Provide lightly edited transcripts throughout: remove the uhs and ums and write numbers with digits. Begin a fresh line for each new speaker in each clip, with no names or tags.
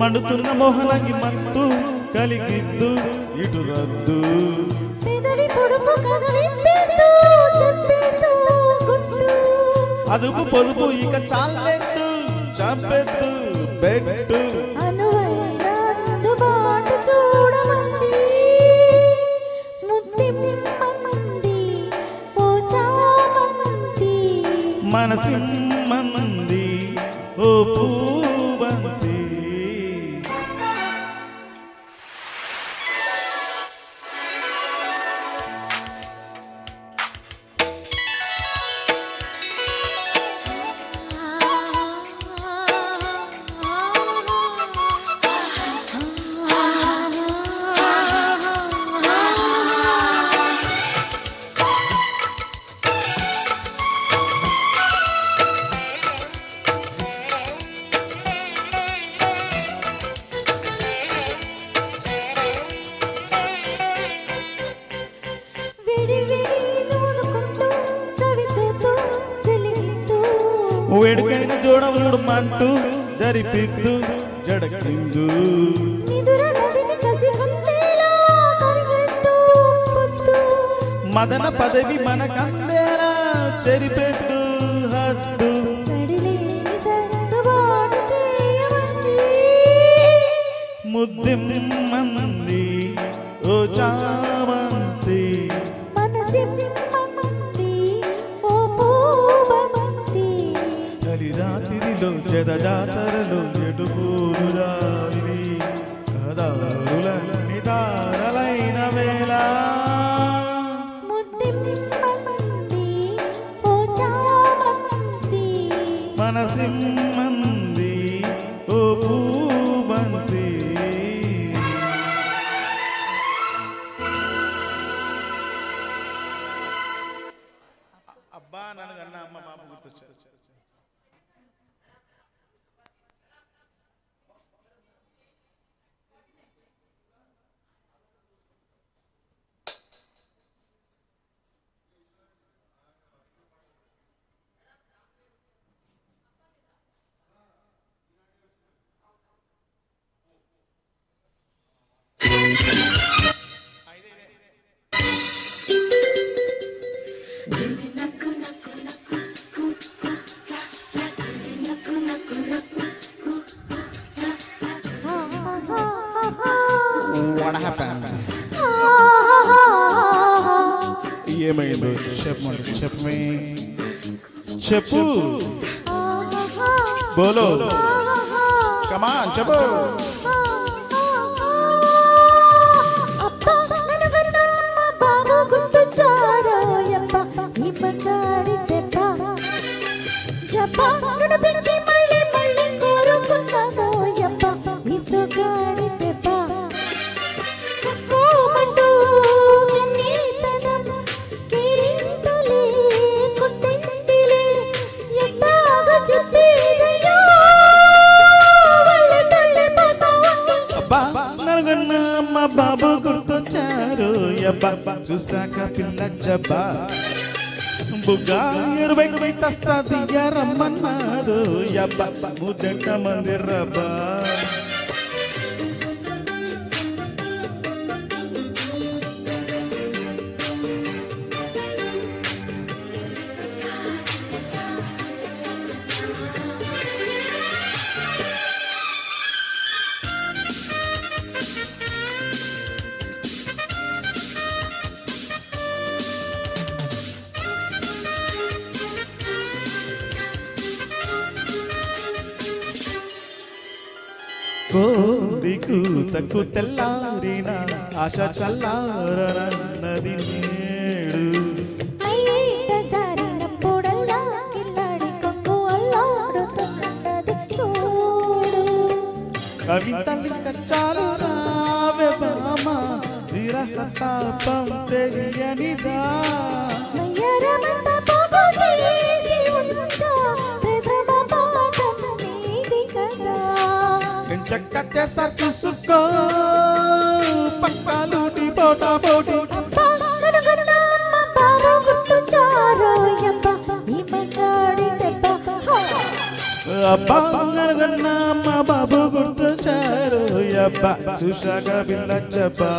మండుతున్న మోహనగి మత్తు కలిగిద్దు ఇటు రద్దు అదుపు పొదుపు ఇక చాలెత్తు చంపెత్తు పెట్టు మనసిమ్మంది ఓ పూవంతి వేడుకైన జోడముడు మంటూ జరిపిద్దు జడకిందు మదన పదవి మనకందేరా చెరిపెద్దు హద్దు ముద్దిమ్మంది ఓ చామంతి రాత్రిలో జద జాతరలో ఎటుకూరు రాలి కదారులన్నీ తారలైన వేళ మనసిమ్మంది ఓ పూబంతి అబ్బా నన్ను కన్నా అమ్మ బాబు గుర్తొచ్చారు. What happened? ఏమైందో చెప్పమంటే చెప్పమే చెప్పు బోలో కమాన్ చెప్పు బాబు గుర్తొచ్చారు యబ్బా చూసాక పిల్ల జబ్బా బుగ్గా 20 తస్సదియ రమ్మన్నాడు యబ్బా ముద్దట మంది రబ్బా కోరికు తక్కు తెల్లారిన ఆశ చల్లారన్నది నేడు కవితలి కచ్చాలు రావే బామా విరహ తాపం తెలియనిదా చక్క చేసా చూసుకో పక్కాలూటి పోటా పోటీ
గుర్తొచ్చారో యబ్బా ఈ మగాడి
అబ్బా అనగన్నా మా బాబు గుర్తొచ్చారు అబ్బా చూశాక పిల్ల చెప్పా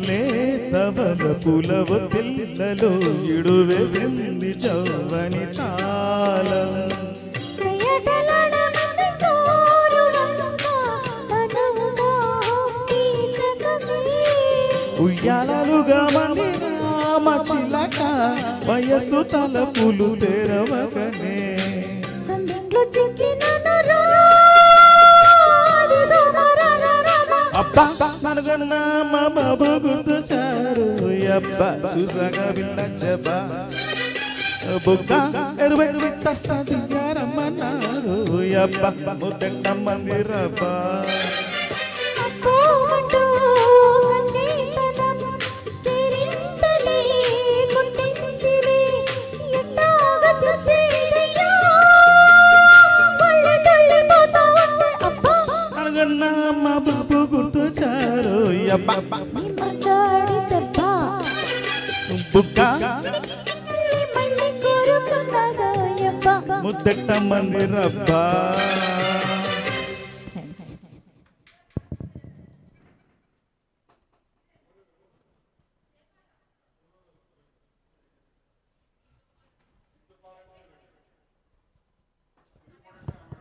లేతవల పులవ పిల్లలో ఇడు వేసింది చవ్వని తాళం ఉయ్యాలలుగా మంది రామ చిలక వయస్సు తలపులు తెరవకనే అబ్బా నన్నుగన్నా మా బాబు గుర్తొచ్చారు అబ్బా చూసాగా విన్నచ్చబ్బా బుగ్గ ఎరువై తస్సదిగారమ్మన్నారు అబ్బా ముద్దెట్ట మంది రబ్బా మా బాబు గుర్తొచ్చారు బుక్క ముద్దెట్ట మంది రబ్బా